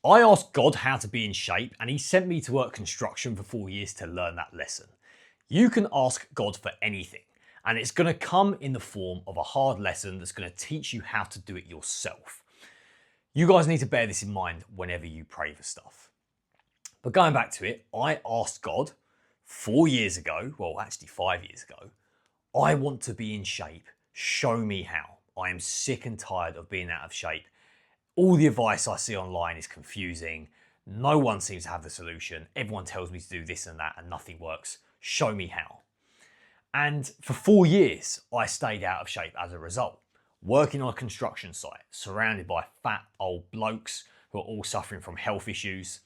I asked God how to be in shape, and He sent me to work construction for 4 years to learn that lesson. You can ask God for anything, and it's going to come in the form of a hard lesson that's going to teach you how to do it yourself. You guys need to bear this in mind whenever you pray for stuff. But going back to it, I asked God 4 years ago, well, actually 5 years ago, I want to be in shape. Show me how. I am sick and tired of being out of shape. All the advice I see online is confusing. No one seems to have the solution. Everyone tells me to do this and that and nothing works. Show me how. And for 4 years, I stayed out of shape as a result. Working on a construction site, surrounded by fat old blokes who are all suffering from health issues.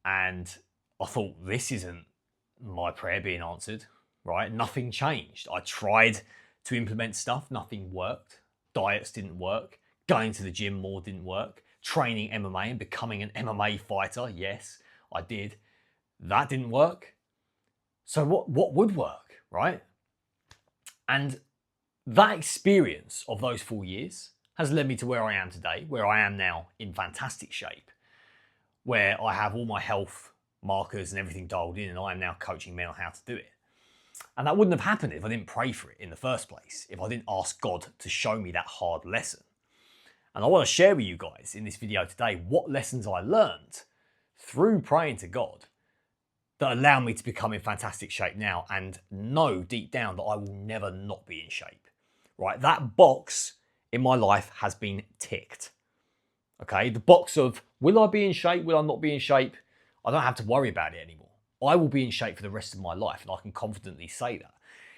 And I thought, this isn't my prayer being answered, right? Nothing changed. I tried to implement stuff, nothing worked. Diets didn't work. Going to the gym more didn't work. Training MMA and becoming an MMA fighter, yes, I did. That didn't work. So what would work, right? And that experience of those 4 years has led me to where I am today, where I am now in fantastic shape, where I have all my health markers and everything dialed in, and I am now coaching men on how to do it. And that wouldn't have happened if I didn't pray for it in the first place, if I didn't ask God to show me that hard lesson. And I want to share with you guys in this video today what lessons I learned through praying to God that allow me to become in fantastic shape now and know deep down that I will never not be in shape, right? That box in my life has been ticked, okay? The box of will I be in shape, will I not be in shape? I don't have to worry about it anymore. I will be in shape for the rest of my life, and I can confidently say that.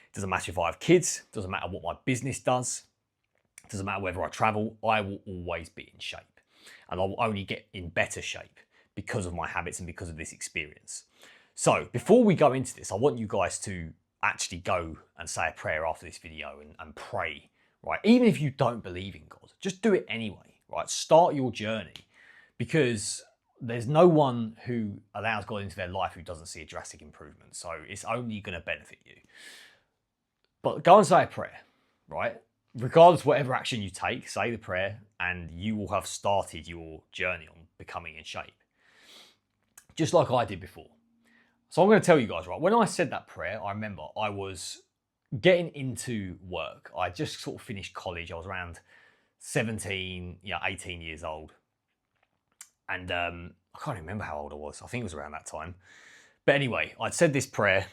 It doesn't matter if I have kids, it doesn't matter what my business does, it doesn't matter whether I travel, I will always be in shape. And I will only get in better shape because of my habits and because of this experience. So before we go into this, I want you guys to actually go and say a prayer after this video and pray, right? Even if you don't believe in God, just do it anyway, right? Start your journey, because there's no one who allows God into their life who doesn't see a drastic improvement. So it's only going to benefit you. But go and say a prayer, right? Regardless of whatever action you take, say the prayer and you will have started your journey on becoming in shape. Just like I did before. So I'm going to tell you guys, right, when I said that prayer, I remember I was getting into work. I just sort of finished college. I was around 17, 18 years old. And I can't remember how old I was. I think it was around that time. But anyway, I'd said this prayer,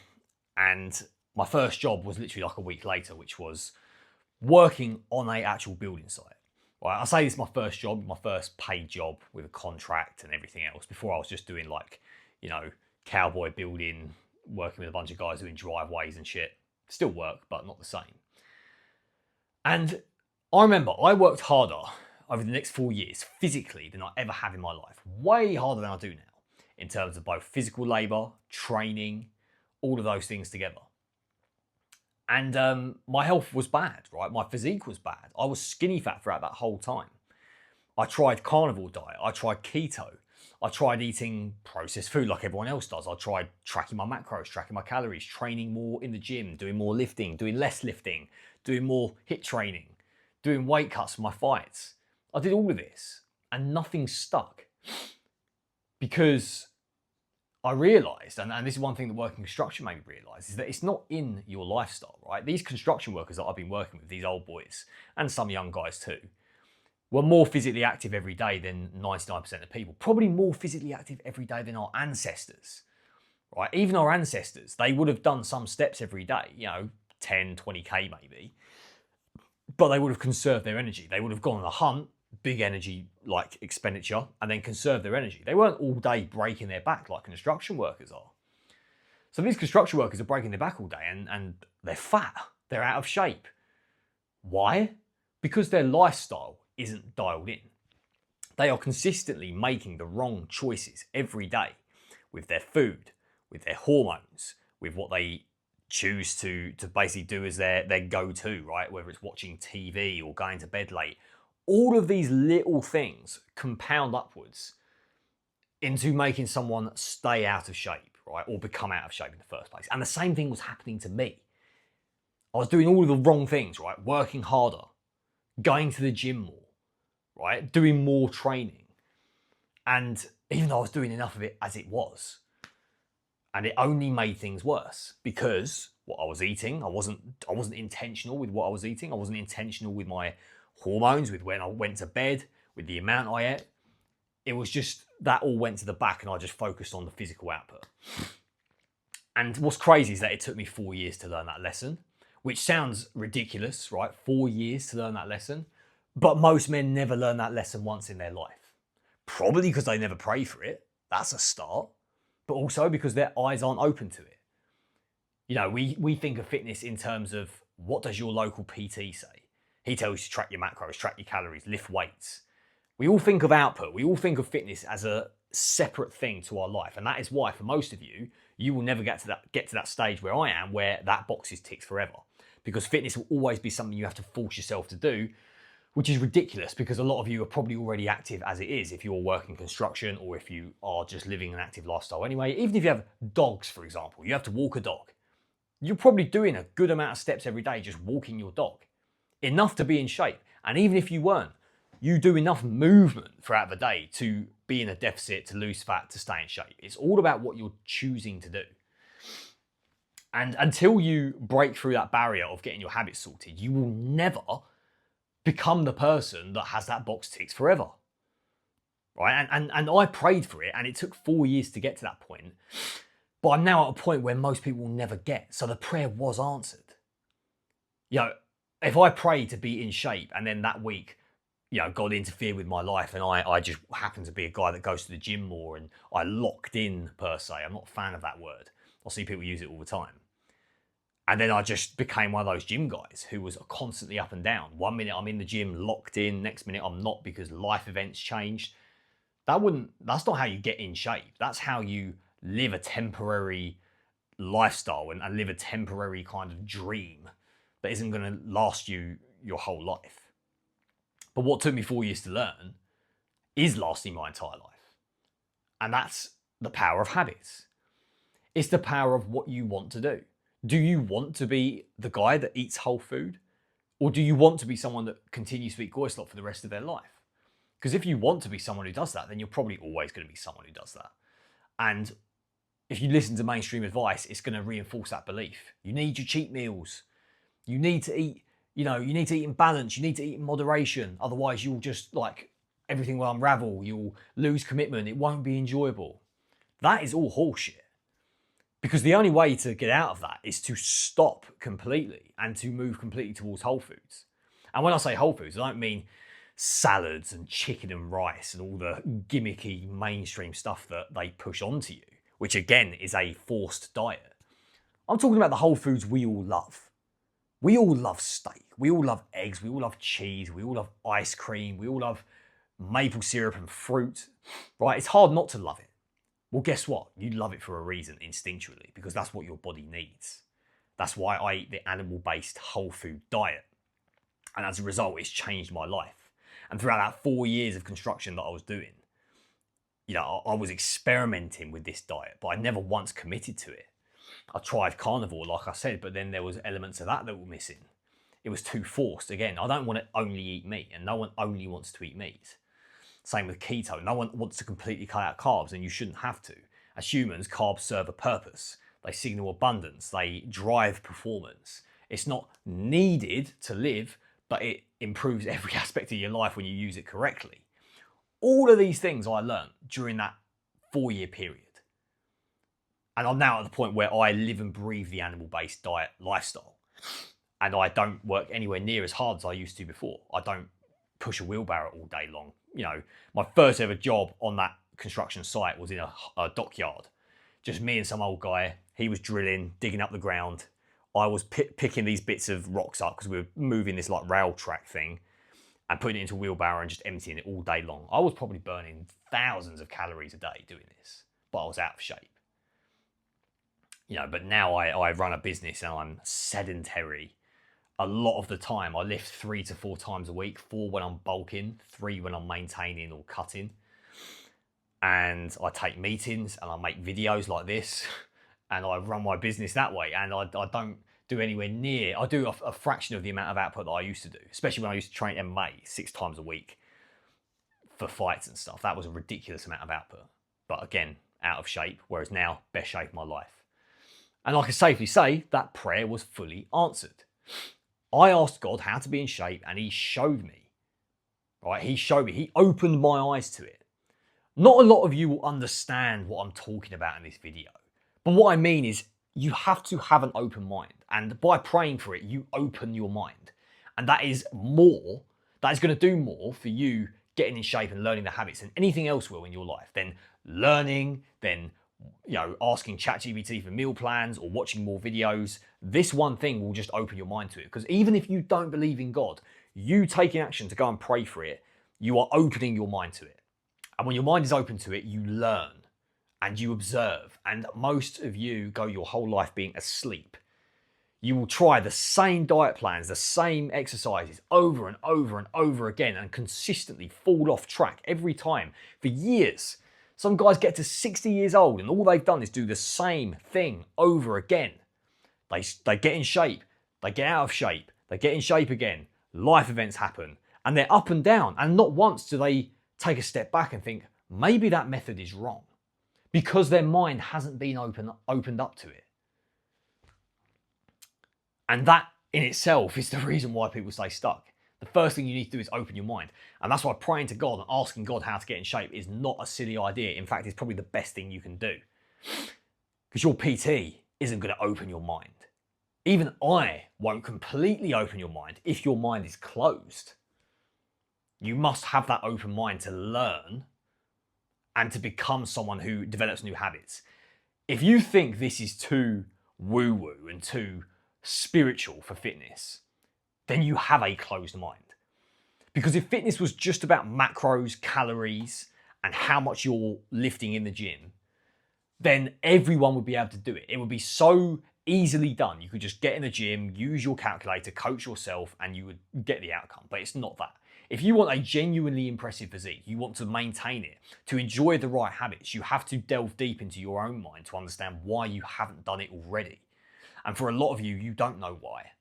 and my first job was literally like a week later, which was working on a actual building site. Right, I say this is my first job, my first paid job with a contract and everything else. Before I was just doing like, cowboy building, working with a bunch of guys doing driveways and shit. Still work, but not the same. And I remember I worked harder over the next 4 years physically than I ever have in my life. Way harder than I do now in terms of both physical labor, training, all of those things together. And my health was bad, right? My physique was bad. I was skinny fat throughout that whole time. I tried carnivore diet. I tried keto. I tried eating processed food like everyone else does. I tried tracking my macros, tracking my calories, training more in the gym, doing more lifting, doing less lifting, doing more HIIT training, doing weight cuts for my fights. I did all of this and nothing stuck, because I realised, and this is one thing that working construction made me realise, is that it's not in your lifestyle, right? These construction workers that I've been working with, these old boys, and some young guys too, were more physically active every day than 99% of people. Probably more physically active every day than our ancestors, right? Even our ancestors, they would have done some steps every day, 10, 20K maybe, but they would have conserved their energy. They would have gone on a hunt, big energy like expenditure, and then conserve their energy. They weren't all day breaking their back like construction workers are. So these construction workers are breaking their back all day and they're fat, they're out of shape. Why? Because their lifestyle isn't dialed in. They are consistently making the wrong choices every day with their food, with their hormones, with what they choose to basically do as their go-to, right? Whether it's watching TV or going to bed late. All of these little things compound upwards into making someone stay out of shape, right? Or become out of shape in the first place. And the same thing was happening to me. I was doing all of the wrong things, right? Working harder, going to the gym more, right? Doing more training. And even though I was doing enough of it as it was, and it only made things worse because what I was eating, I wasn't intentional with what I was eating. I wasn't intentional with my hormones, with when I went to bed, with the amount I ate. It was just that all went to the back and I just focused on the physical output. And what's crazy is that it took me 4 years to learn that lesson, which sounds ridiculous, right? 4 years to learn that lesson. But most men never learn that lesson once in their life. Probably because they never pray for it. That's a start. But also because their eyes aren't open to it. You know, we think of fitness in terms of what does your local PT say? He tells you to track your macros, track your calories, lift weights. We all think of output. We all think of fitness as a separate thing to our life. And that is why for most of you, you will never get to that stage where I am, where that box is ticked forever. Because fitness will always be something you have to force yourself to do, which is ridiculous because a lot of you are probably already active as it is if you're working construction or if you are just living an active lifestyle anyway. Even if you have dogs, for example, you have to walk a dog. You're probably doing a good amount of steps every day just walking your dog. Enough to be in shape. And even if you weren't, you do enough movement throughout the day to be in a deficit, to lose fat, to stay in shape. It's all about what you're choosing to do. And until you break through that barrier of getting your habits sorted, you will never become the person that has that box ticked forever. Right? And I prayed for it, and it took 4 years to get to that point. But I'm now at a point where most people will never get. So the prayer was answered. You know, if I prayed to be in shape and then that week, you know, God interfered with my life and I just happen to be a guy that goes to the gym more and I locked in per se. I'm not a fan of that word. I see people use it all the time. And then I just became one of those gym guys who was constantly up and down. 1 minute I'm in the gym locked in, next minute I'm not because life events changed. That's not how you get in shape. That's how you live a temporary lifestyle and live a temporary kind of dream that isn't going to last you your whole life. But what took me 4 years to learn is lasting my entire life. And that's the power of habits. It's the power of what you want to do. Do you want to be the guy that eats whole food? Or do you want to be someone that continues to eat Goislot for the rest of their life? Because if you want to be someone who does that, then you're probably always going to be someone who does that. And if you listen to mainstream advice, it's going to reinforce that belief. You need your cheat meals. You need to eat, you need to eat in balance. You need to eat in moderation. Otherwise, you'll just everything will unravel. You'll lose commitment. It won't be enjoyable. That is all horseshit. Because the only way to get out of that is to stop completely and to move completely towards whole foods. And when I say whole foods, I don't mean salads and chicken and rice and all the gimmicky mainstream stuff that they push onto you, which again is a forced diet. I'm talking about the whole foods we all love. We all love steak. We all love eggs. We all love cheese. We all love ice cream. We all love maple syrup and fruit, right? It's hard not to love it. Well, guess what? You love it for a reason, instinctually, because that's what your body needs. That's why I eat the animal-based whole food diet. And as a result, it's changed my life. And throughout that 4 years of construction that I was doing, I was experimenting with this diet, but I never once committed to it. I tried carnivore, like I said, but then there was elements of that were missing. It was too forced. Again, I don't want to only eat meat, and no one only wants to eat meat. Same with keto. No one wants to completely cut out carbs, and you shouldn't have to. As humans, carbs serve a purpose. They signal abundance. They drive performance. It's not needed to live, but it improves every aspect of your life when you use it correctly. All of these things I learned during that 4-year period. And I'm now at the point where I live and breathe the animal-based diet lifestyle. And I don't work anywhere near as hard as I used to before. I don't push a wheelbarrow all day long. My first ever job on that construction site was in a dockyard. Just me and some old guy. He was drilling, digging up the ground. I was picking these bits of rocks up because we were moving this rail track thing and putting it into a wheelbarrow and just emptying it all day long. I was probably burning thousands of calories a day doing this, but I was out of shape. But now I run a business and I'm sedentary. A lot of the time, I lift 3 to 4 times a week, 4 when I'm bulking, 3 when I'm maintaining or cutting. And I take meetings and I make videos like this and I run my business that way. And I don't do anywhere near, I do a fraction of the amount of output that I used to do, especially when I used to train MMA 6 times a week, for fights and stuff. That was a ridiculous amount of output. But again, out of shape, whereas now, best shape of my life. And I can safely say that prayer was fully answered. I asked God how to be in shape and he showed me. Right? He showed me. He opened my eyes to it. Not a lot of you will understand what I'm talking about in this video. But what I mean is you have to have an open mind. And by praying for it, you open your mind. And that is more, that is going to do more for you getting in shape and learning the habits than anything else will in your life. Then learning, then asking ChatGPT for meal plans or watching more videos. This one thing will just open your mind to it. Because even if you don't believe in God, you taking action to go and pray for it, you are opening your mind to it. And when your mind is open to it, you learn and you observe. And most of you go your whole life being asleep. You will try the same diet plans, the same exercises over and over and over again and consistently fall off track every time for years. Some guys get to 60 years old and all they've done is do the same thing over again. They get in shape, they get out of shape, they get in shape again, life events happen, and they're up and down. And not once do they take a step back and think, maybe that method is wrong, because their mind hasn't been opened up to it. And that in itself is the reason why people stay stuck. The first thing you need to do is open your mind. And that's why praying to God and asking God how to get in shape is not a silly idea. In fact, it's probably the best thing you can do. Because your PT isn't going to open your mind. Even I won't completely open your mind if your mind is closed. You must have that open mind to learn and to become someone who develops new habits. If you think this is too woo-woo and too spiritual for fitness, then you have a closed mind. Because if fitness was just about macros, calories, and how much you're lifting in the gym, then everyone would be able to do it. It would be so easily done. You could just get in the gym, use your calculator, coach yourself, and you would get the outcome. But it's not that. If you want a genuinely impressive physique, you want to maintain it, to enjoy the right habits, you have to delve deep into your own mind to understand why you haven't done it already. And for a lot of you, you don't know why.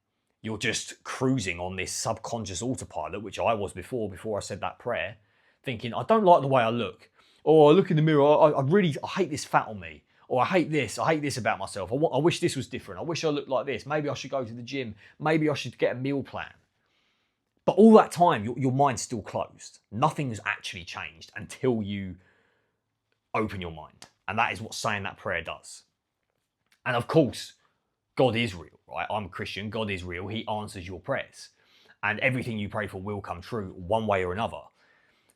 You're just cruising on this subconscious autopilot, which I was before I said that prayer, thinking, I don't like the way I look. Or I look in the mirror, I hate this fat on me. Or I hate this about myself. I wish this was different. I wish I looked like this. Maybe I should go to the gym. Maybe I should get a meal plan. But all that time, your mind's still closed. Nothing's actually changed until you open your mind. And that is what saying that prayer does. And of course, God is real, right? I'm a Christian. God is real. He answers your prayers. And everything you pray for will come true one way or another.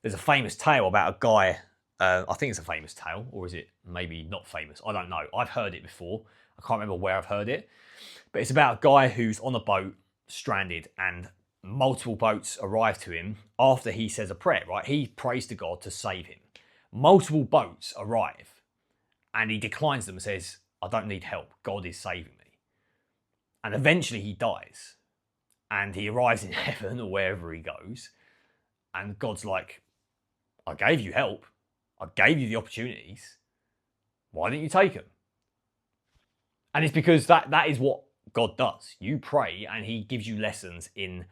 There's a famous tale about a guy, I think it's a famous tale, or is it maybe not famous? I don't know. I've heard it before. I can't remember where I've heard it. But it's about a guy who's on a boat, stranded, and multiple boats arrive to him after he says a prayer, right? He prays to God to save him. Multiple boats arrive and he declines them and says, I don't need help. God is saving me. And eventually he dies and he arrives in heaven or wherever he goes. And God's like, I gave you help. I gave you the opportunities. Why didn't you take them? And it's because that is what God does. You pray and he gives you lessons in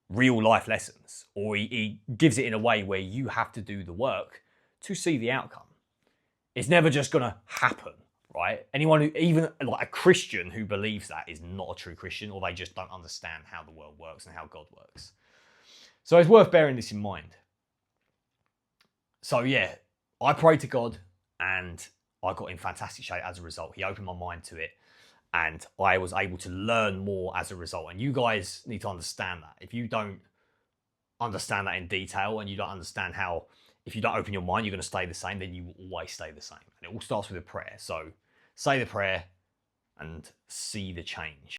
real life lessons, or he gives it in a way where you have to do the work to see the outcome. It's never just going to happen, right? Anyone who, even like a Christian who believes that, is not a true Christian, or they just don't understand how the world works and how God works. So it's worth bearing this in mind. So yeah, I prayed to God and I got in fantastic shape as a result. He opened my mind to it. And I was able to learn more as a result. And you guys need to understand that. If you don't understand that in detail and you don't understand how, if you don't open your mind, you're going to stay the same, then you will always stay the same. And it all starts with a prayer. So say the prayer and see the change.